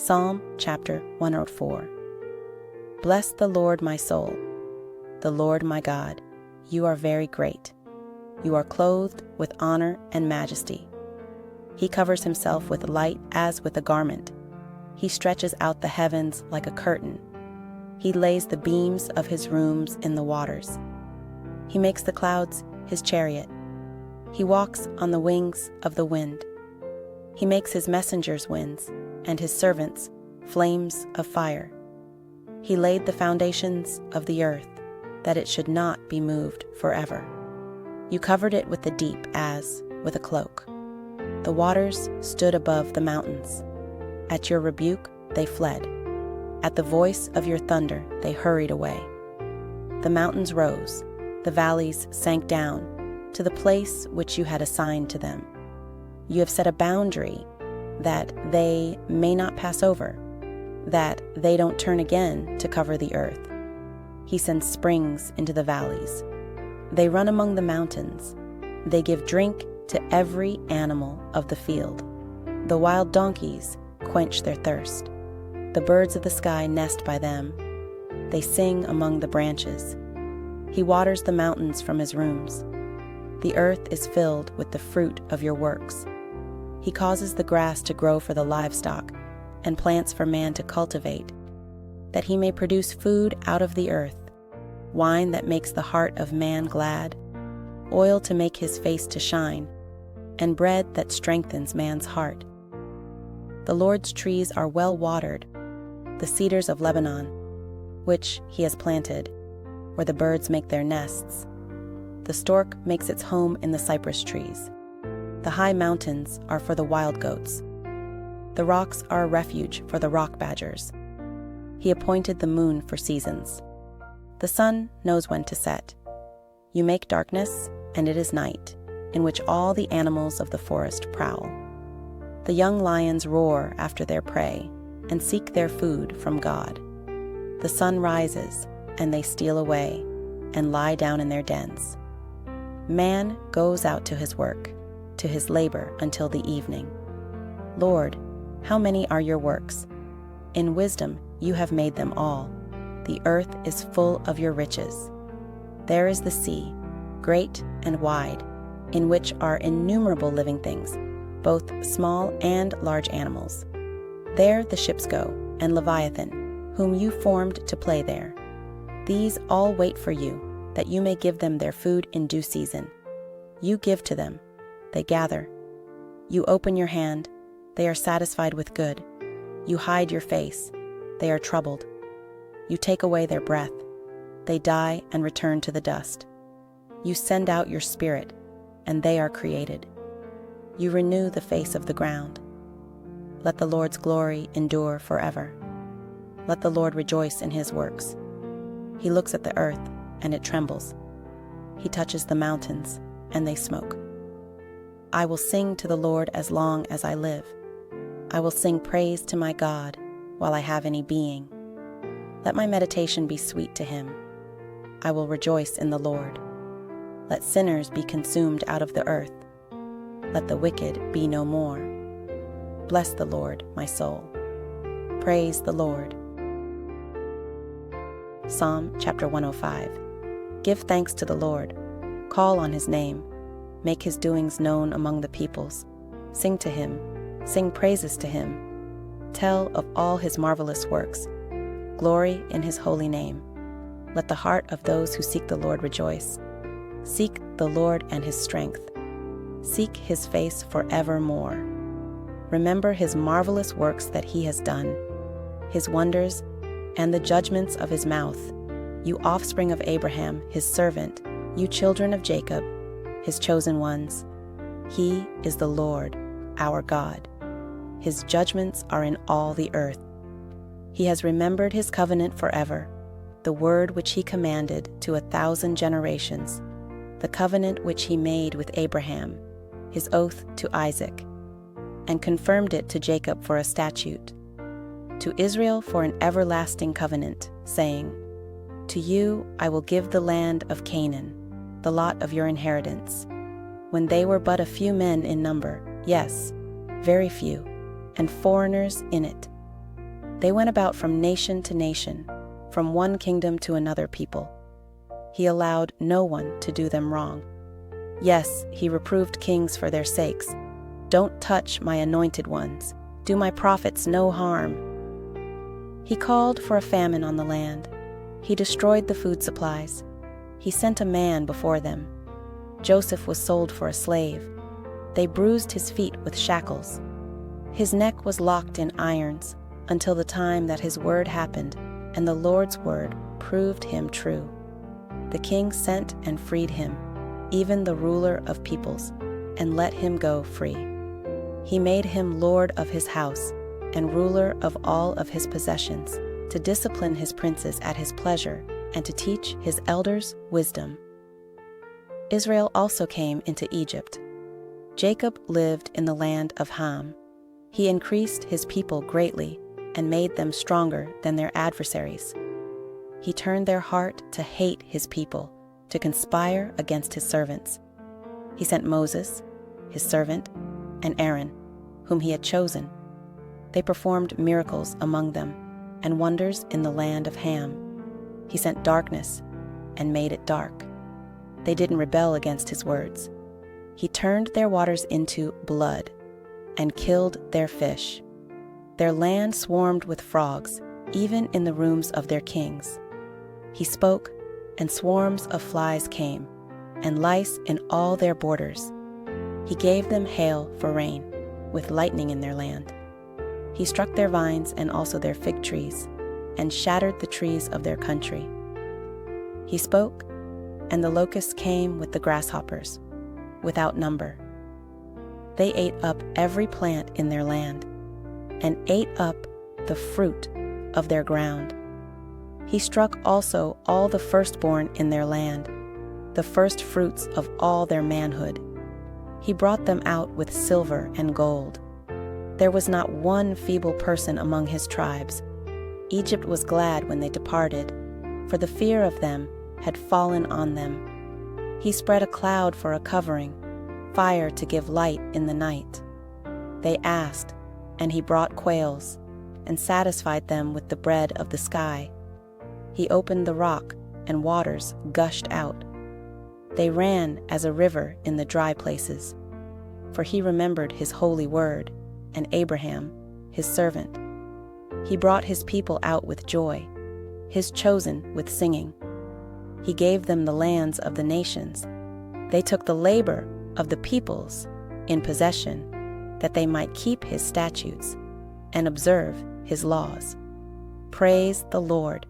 Psalm chapter 104. Bless the Lord, my soul. The Lord my God, you are very great. You are clothed with honor and majesty. He covers himself with light as with a garment. He stretches out the heavens like a curtain. He lays the beams of his rooms in the waters. He makes the clouds his chariot. He walks on the wings of the wind. He makes his messengers winds, and his servants flames of fire. He laid the foundations of the earth, that it should not be moved forever. You covered it with the deep as with a cloak. The waters stood above the mountains. At your rebuke they fled. At the voice of your thunder they hurried away. The mountains rose, the valleys sank down to the place which you had assigned to them. You have set a boundary that they may not pass over, that they don't turn again to cover the earth. He sends springs into the valleys. They run among the mountains. They give drink to every animal of the field. The wild donkeys quench their thirst. The birds of the sky nest by them. They sing among the branches. He waters the mountains from his rooms. The earth is filled with the fruit of your works. He causes the grass to grow for the livestock, and plants for man to cultivate, that he may produce food out of the earth, wine that makes the heart of man glad, oil to make his face to shine, and bread that strengthens man's heart. The Lord's trees are well watered, the cedars of Lebanon, which he has planted, where the birds make their nests. The stork makes its home in the cypress trees. The high mountains are for the wild goats. The rocks are a refuge for the rock badgers. He appointed the moon for seasons. The sun knows when to set. You make darkness, and it is night, in which all the animals of the forest prowl. The young lions roar after their prey, and seek their food from God. The sun rises, and they steal away, and lie down in their dens. Man goes out to his work, to his labor until the evening. Lord, how many are your works? In wisdom you have made them all. The earth is full of your riches. There is the sea, great and wide, in which are innumerable living things, both small and large animals. There the ships go, and Leviathan, whom you formed to play there. These all wait for you, that you may give them their food in due season. You give to them, they gather. You open your hand, they are satisfied with good. You hide your face, they are troubled. You take away their breath, they die and return to the dust. You send out your spirit, and they are created. You renew the face of the ground. Let the Lord's glory endure forever. Let the Lord rejoice in his works. He looks at the earth, and it trembles. He touches the mountains, and they smoke. I will sing to the Lord as long as I live. I will sing praise to my God while I have any being. Let my meditation be sweet to him. I will rejoice in the Lord. Let sinners be consumed out of the earth. Let the wicked be no more. Bless the Lord, my soul. Praise the Lord. Psalm chapter 105. Give thanks to the Lord. Call on his name. Make his doings known among the peoples. Sing to him. Sing praises to him. Tell of all his marvelous works. Glory in his holy name. Let the heart of those who seek the Lord rejoice. Seek the Lord and his strength. Seek his face forevermore. Remember his marvelous works that he has done, his wonders, and the judgments of his mouth. You offspring of Abraham, his servant, you children of Jacob, his chosen ones. He is the Lord, our God. His judgments are in all the earth. He has remembered his covenant forever, the word which he commanded to 1,000 generations, the covenant which he made with Abraham, his oath to Isaac, and confirmed it to Jacob for a statute, to Israel for an everlasting covenant, saying, To you I will give the land of Canaan, the lot of your inheritance. When they were but a few men in number, yes, very few, and foreigners in it, They went about from nation to nation, from one kingdom to another people. He allowed no one to do them wrong. Yes, he reproved kings for their sakes. Don't touch my anointed ones. Do my prophets no harm. He called for a famine on the land. He destroyed the food supplies. He sent a man before them. Joseph was sold for a slave. They bruised his feet with shackles. His neck was locked in irons until the time that his word happened, and the Lord's word proved him true. The king sent and freed him, even the ruler of peoples, and let him go free. He made him lord of his house and ruler of all of his possessions, to discipline his princes at his pleasure and to teach his elders wisdom. Israel also came into Egypt. Jacob lived in the land of Ham. He increased his people greatly and made them stronger than their adversaries. He turned their heart to hate his people, to conspire against his servants. He sent Moses, his servant, and Aaron, whom he had chosen. They performed miracles among them and wonders in the land of Ham. He sent darkness and made it dark. They didn't rebel against his words. He turned their waters into blood and killed their fish. Their land swarmed with frogs, even in the rooms of their kings. He spoke, and swarms of flies came, and lice in all their borders. He gave them hail for rain, with lightning in their land. He struck their vines and also their fig trees, and shattered the trees of their country. He spoke, and the locusts came with the grasshoppers, without number. They ate up every plant in their land, and ate up the fruit of their ground. He struck also all the firstborn in their land, the first fruits of all their manhood. He brought them out with silver and gold. There was not one feeble person among his tribes. Egypt was glad when they departed, for the fear of them had fallen on them. He spread a cloud for a covering, fire to give light in the night. They asked, and he brought quails, and satisfied them with the bread of the sky. He opened the rock, and waters gushed out. They ran as a river in the dry places, for he remembered his holy word, and Abraham, his servant. He brought his people out with joy, his chosen with singing. He gave them the lands of the nations. They took the labor of the peoples in possession, that they might keep his statutes and observe his laws. Praise the Lord.